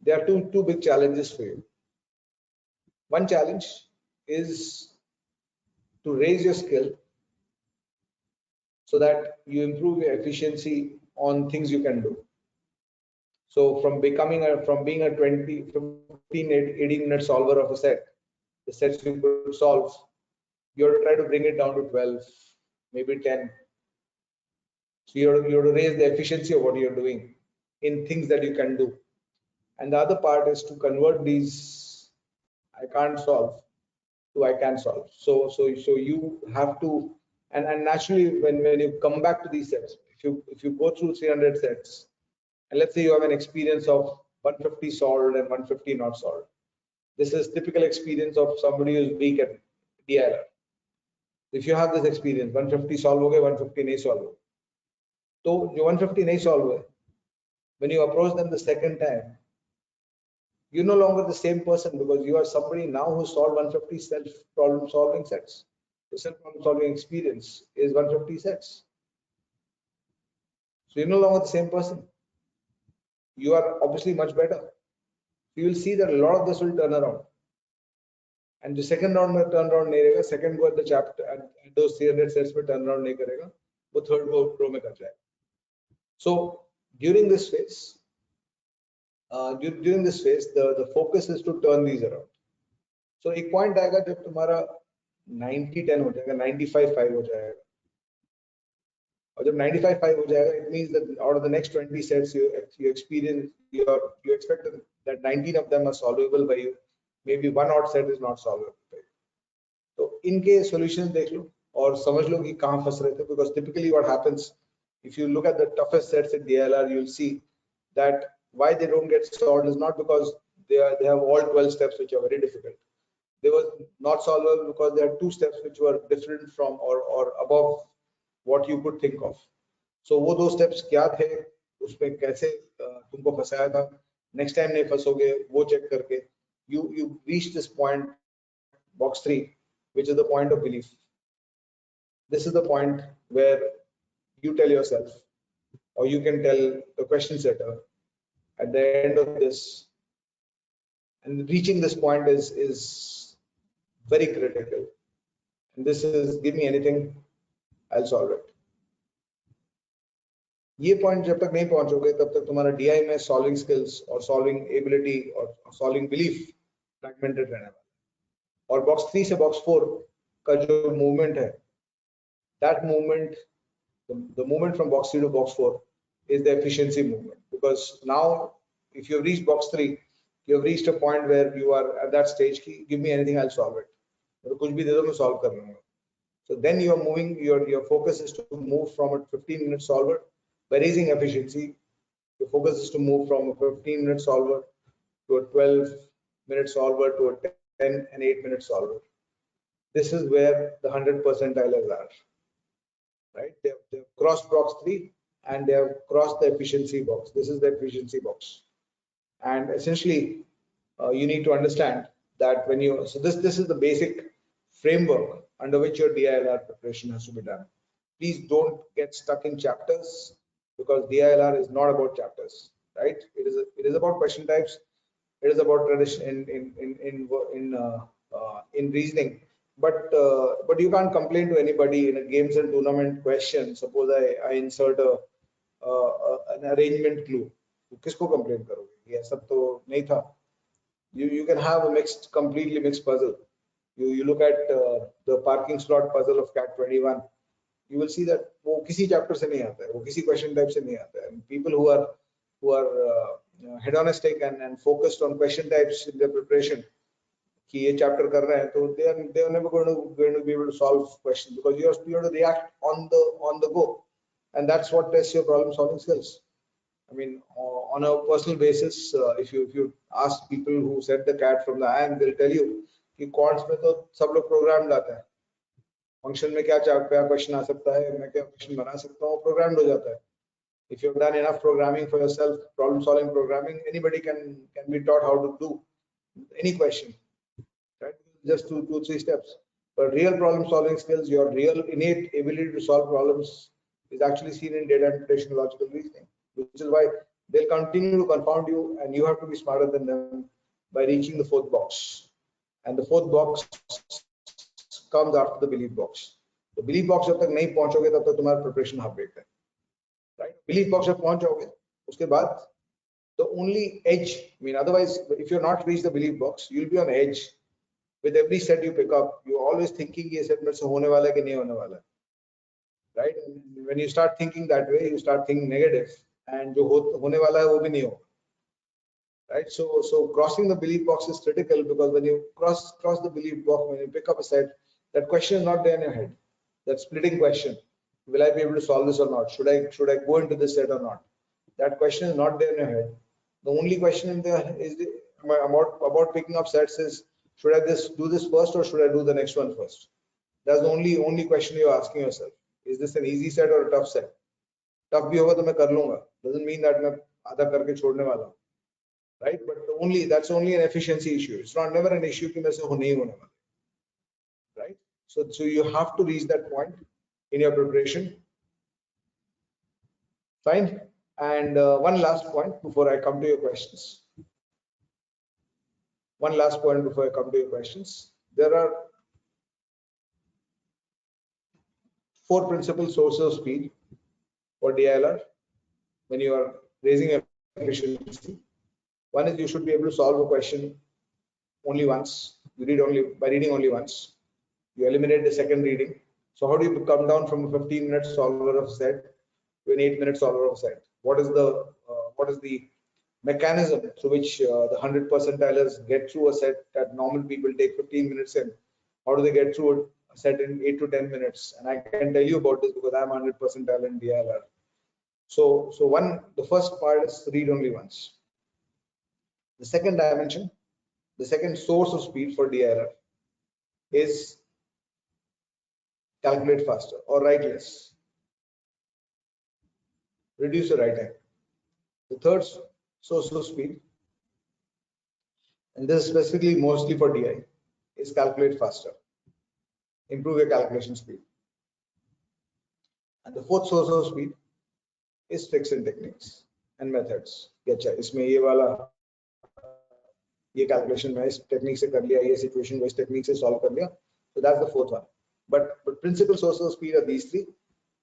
there are two big challenges for you. One challenge is to raise your skill so that you improve your efficiency on things you can do. So from being a 20, 15, 18 minute solver of a set, the sets you could solve, you have to try to bring it down to 12, maybe 10. So you have to raise the efficiency of what you're doing in things that you can do. And the other part is to convert these I can't solve to I can solve. So you have to, and naturally when you come back to these sets, if you go through 300 sets, and let's say you have an experience of 150 solved and 150 not solved. This is typical experience of somebody who's weak at DILR. If you have this experience, 150 solve हो गए, 150 नहीं solve हो, तो जो 150 नहीं solve हुए, when you approach them the second time, you're no longer the same person because you are somebody now who solved 150 self problem solving sets. The self problem solving experience is 150 sets. So you're no longer the same person. You are obviously much better. You will see that a lot of this will turn around. And the second round में turn around नहीं रहेगा, second go at the chapter at those 300 sets में turn around नहीं करेगा, वो third row में कर जाएगा. So during this phase, the focus is to turn these around. So एक point आएगा जब तुम्हारा 90-10 हो जाएगा, 95-5 हो जाएगा. और जब 95-5 हो जाएगा, it means that out of the next 20 sets you experience, you expect that 19 of them are solvable by you. Maybe one odd set is not solvable by you. So इनके solutions देख लो और समझ लो कि कहाँ फंस रहे थे. Because typically what happens, if you look at the toughest sets in DILR, you'll see that why they don't get solved is not because they have all 12 steps which are very difficult. They were not solvable because there are 2 steps which were different from or above what you could think of. So वो 2 steps क्या थे, उसमें कैसे तुमको फंसाया था, next time नहीं फंसोगे, वो check करके you reach this point, box 3, which is the point of belief. This is the point where you tell yourself, or you can tell the question setter at the end of this, and reaching this point is very critical. And this is, give me anything, I'll solve it. ये point जब तक नहीं पहुंचोगे तब तक तुम्हारा DI में solving skills और solving ability और सॉल्विंग बिलीफ फ्रैगमेंटेड रहने वाला. और बॉक्स 3 से बॉक्स 4 का जो मूवमेंट है, that movement, the movement from box 3 to box 4 is the efficiency movement. Because now if you have reached box 3, you have reached a point where you are at that stage ki, give me anything, I'll solve it. कुछ भी दे दो मैं solve कर लूंगा. So then you are moving, your focus is to move from a 15-minute solver by raising efficiency. Your focus is to move from a 15-minute solver to a 12-minute solver to a 10 and 8-minute solver. This is where the 100 percentiles are. Right? They've crossed box 3 and they have crossed the efficiency box. This is the efficiency box. And essentially, you need to understand that when you, so this is the basic framework under which your DILR preparation has to be done. Please don't get stuck in chapters, because DILR is not about chapters, right? It is about question types. It is about tradition in reasoning. But you can't complain to anybody in a games and tournament question. Suppose I insert an arrangement clue. किसको complain करोगे? ये सब तो नहीं था. You can have a completely mixed puzzle. You look at the parking slot puzzle of CAT 21. You will see that वो किसी chapter से नहीं आता है, वो किसी question type से नहीं आता है. And people who are hedonistic and focused on question types in their preparation, कि ये chapter कर रहे हैं, तो they are never going to be able to solve questions, because you have to react on the go, and that's what tests your problem solving skills. I mean, on a personal basis, if you ask people who set the CAT from the IIM, they'll tell you कि quants में तो सब लोग program लाते हैं. Function में क्या question आ सकता है, मैं क्या question बना सकता हूँ, programmed हो जाता है. If you've done enough programming for yourself, problem solving programming, anybody can be taught how to do any question, right? Just 2-3 steps. But real problem solving skills, your real innate ability to solve problems, is actually seen in data interpretation, logical reasoning, which is why they'll continue to confound you, and you have to be smarter than them by reaching the 4th box. and the fourth box comes after the belief box. तो belief box जब तक नहीं पहुंचोगे तब तक तुम्हारा preparation half baked है, right? Belief box जब पहुंच जाओगे उसके बाद the only edge, I mean, otherwise if you're not reached the belief box, you'll be on edge with every set you pick up. You're always thinking ये set मेरे से होने वाला है कि नहीं होने वाला है, right? And when you start thinking that way, you start thinking negative, and जो होने वाला है वो भी नहीं होगा, right? So crossing the belief box is critical, because when you cross the belief box, when you pick up a set, that question is not there in your head. That splitting question: will I be able to solve this or not? Should I go into this set or not? That question is not there in your head. The only question in there is about picking up sets is, should I do this first or should I do the next one first? That's the only question you're asking yourself. Is this an easy set or a tough set? Tough भी होगा तो मैं कर लूंगा. Doesn't mean that मैं आधा करके छोड़ने वाला हूँ, right? But that's only an efficiency issue. It's never an issue कि मेरे से हो नहीं होने वाला, right? So you have to reach that point in your preparation. Fine. And one last point before I come to your questions. There are 4 principal sources of speed for DILR when you are raising efficiency. One is you should be able to solve a question only once. You read by reading only once. You eliminate the second reading. So how do you come down from a 15-minute solver of set to an 8-minute solver of set? What is the mechanism through which the 100 percentilers get through a set that normal people take 15 minutes in? How do they get through a set in 8 to 10 minutes? And I can tell you about this because I'm 100 percentile in DILR. So the first part is read only once. The second dimension, the second source of speed for DILR is calculate faster or write less. Reduce your write time. The third source of speed, and this is specifically mostly for DI, is calculate faster. Improve your calculation speed. And the fourth source of speed is tricks and techniques and methods. अच्छा इसमें ये वाला ये calculation में इस technique से कर लिया, ये situation को इस technique से solve कर लिया. So that's the fourth one. But principal sources of speed are these 3.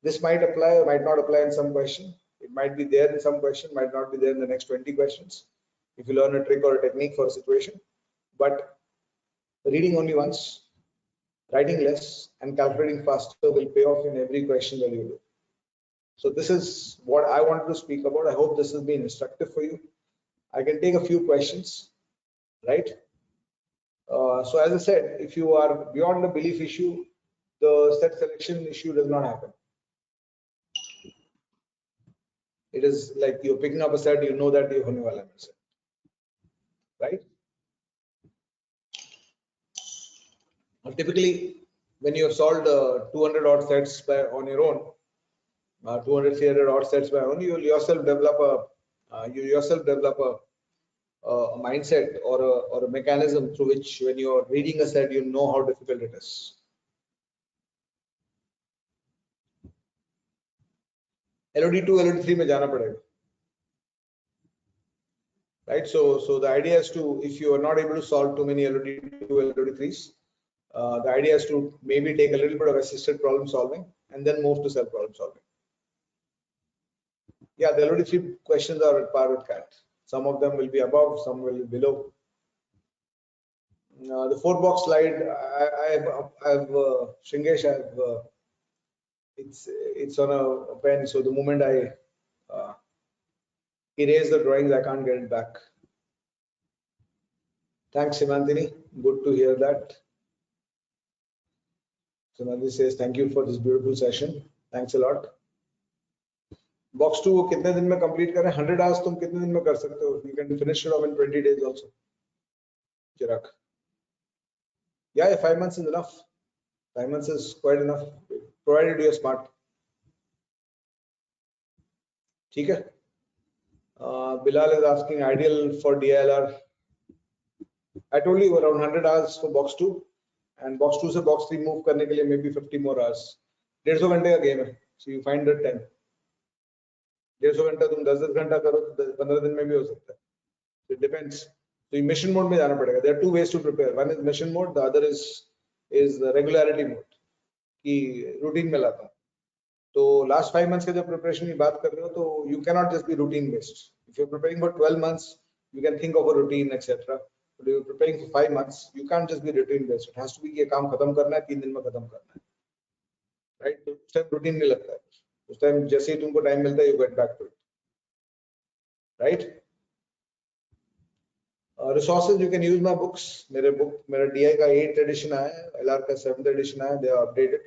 This might apply or might not apply in some question. It might be there in some question, might not be there in the next 20 questions if you learn a trick or a technique for a situation. But reading only once, writing less, and calculating faster will pay off in every question that you do. So this is what I wanted to speak about. I hope this has been instructive for you. I can take a few questions, right? So as I said, if you are beyond the belief issue, the set selection issue does not happen. It is like you're picking up a set, you know that you're hone wala hai, right? Typically, when you have solved 200 odd sets on your own, 200, 300 odd sets by own, you will yourself develop a mindset or a mechanism through which, when you are reading a set, you know how difficult it is. LOD2, LOD3 में जाना पड़ेगा, right? So the idea is to, if you are not able to solve too many LOD2, LOD3s, the idea is to maybe take a little bit of assisted problem solving and then move to self problem solving. Yeah, the LOD3 questions are at par with CAT. Some of them will be above, some will be below. The 4-box slide, Shringesh, it's on a pen, so the moment I erase the drawings, I can't get it back. Thanks, Simantini. Good to hear that. Simantini says, thank you for this beautiful session. Thanks a lot. Box 2 वो कितने दिन में complete करें? 100 hours तुम कितने दिन में कर सकते हो? You can finish it off in 20 days also. Chirag. Yeah, 5 months is enough. 5 months is quite enough, provided you are smart. ठीक है. Bilal is asking ideal for DILR. I told you around 100 hours for box 2, and box 2 से box 3 move करने के लिए maybe 50 more hours. 150 घंटे का game है. So you find the time. 150 घंटा तुम 10-10 घंटा करो तो 15 दिन में भी हो सकता है. It depends. तो ये मिशन मोड में जाना पड़ेगा. There are two ways to prepare. One is mission mode, the other is the regularity mode कि रूटीन में लाता हूँ. तो लास्ट 5 months का जब प्रिपरेशन की बात कर रहे हो तो you cannot just be routine based. If you are preparing for 12 months you can think of a routine etc. but if you are preparing for 5 months you can't just be routine based. It has to be कि ये काम खत्म करना है 3 दिन में खत्म करना है, राइट. तो उस टाइम रूटीन नहीं लगता है. उस टाइम जैसे ही तुमको टाइम मिलता है you get back to it, right. Resources you can use my books. मेरा DI का 8th edition आया है, LR का 7th edition आया है. They are updated.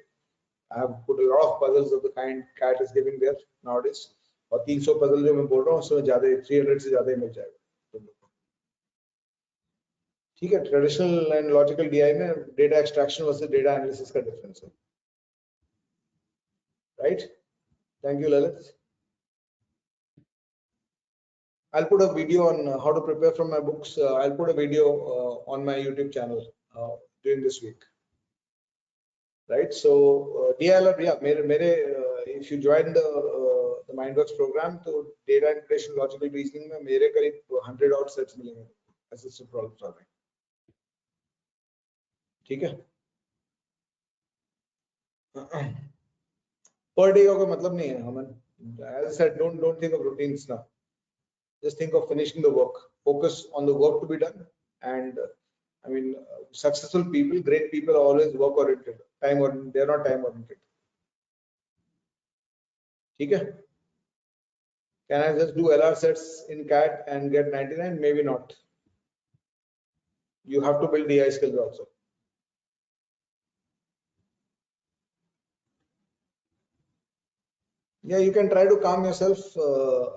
I have put a lot of puzzles of the kind CAT is giving there nowadays. और 300 puzzle जो मैं बोल रहा हूँ उसमें ज्यादा 300 से ज्यादा ही मिल जाएगा. ठीक है. ट्रेडिशनल एंड लॉजिकल DI में data extraction versus data analysis का डिफरेंस है, right. Thank you Lalit. I'll put a video on how to prepare from my books. I'll put a video on my YouTube channel during this week, right. So DILR, yeah, if you join the Mindworks program, तो data integration logical reasoning में मेरे करीब 100 odd sets मिलेंगे assisted problem solving. ठीक है. per day का कोई मतलब नहीं है हमन. As I said, don't think of routines now. Just think of finishing the work. Focus on the work to be done. And I mean, successful people, great people are always work oriented. They're not time oriented. Okay. Can I just do LR sets in CAT and get 99? Maybe not. You have to build DI skills also. Yeah, you can try to calm yourself,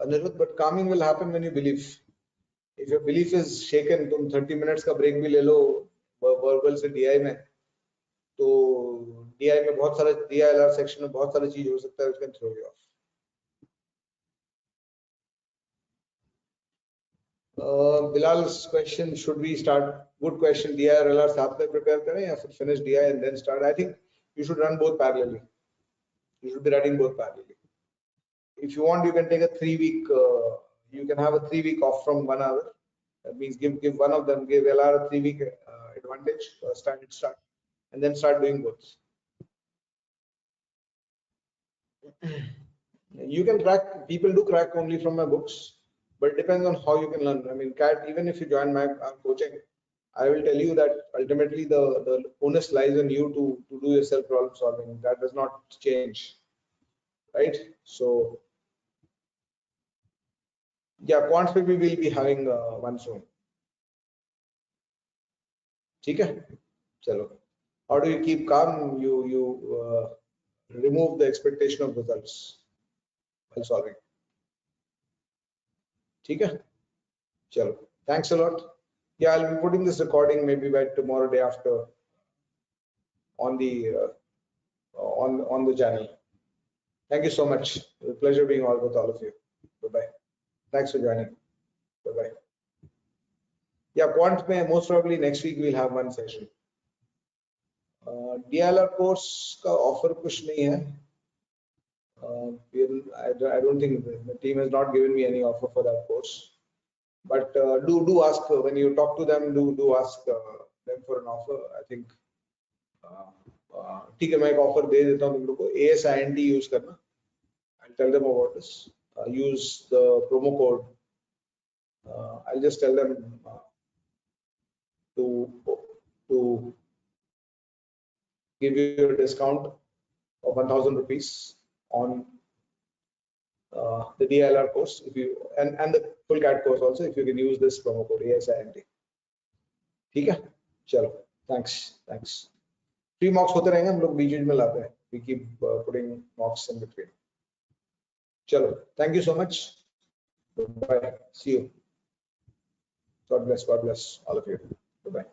Anirudh, but calming will happen when you believe. If your belief is shaken, तुम 30 minutes का break भी ले लो verbal से DI में, तो DI में बहुत सारा DILR section में बहुत सारी चीज हो सकता है which can throw you off. Bilal's question, should we start? Good question. DI और LR साथ में prepare करें या फिर finish DI and then start? I think you should run both parallelly. You should be running both parallelly. If you want, you can take a 3-week. You can have a 3-week off from 1 hour. That means give one of them, give LR a 3-week advantage, start, and then start doing both. You can crack. People do crack only from my books, but it depends on how you can learn. I mean, CAT. Even if you join my coaching, I will tell you that ultimately the onus lies on you to do your self problem solving. That does not change, right? So. Yeah, quants पे भी will be having one soon. ठीक है. चलो. How do you keep calm? You remove the expectation of results while solving. ठीक है. चलो. Thanks a lot. Yeah, I'll be putting this recording maybe by tomorrow, day after, on the on the channel. Thank you so much. It was a pleasure being with all of you. Bye bye. Thanks for joining. Bye bye. Yeah, quant mein most probably next week we'll have one session. DILR course का offer कुछ नहीं है. I don't think the team has not given me any offer for that course. But do ask when you talk to them. Do ask them for an offer. I think ठीक है, मैं एक offer दे देता हूँ तुम लोगों को. ASINT use करना. I'll tell them about this. Use the promo code. I'll just tell them to give you a discount of 1,000 rupees on the DILR course, if you and the full CAT course also, if you can use this promo code ASINT. ठीक है. चलो. Thanks. 3 mocks होते रहेंगे, हम लोग बीच में लाते हैं. We keep putting mocks in between. चलो. Thank you so much. Bye. See you. God bless all of you. Bye bye.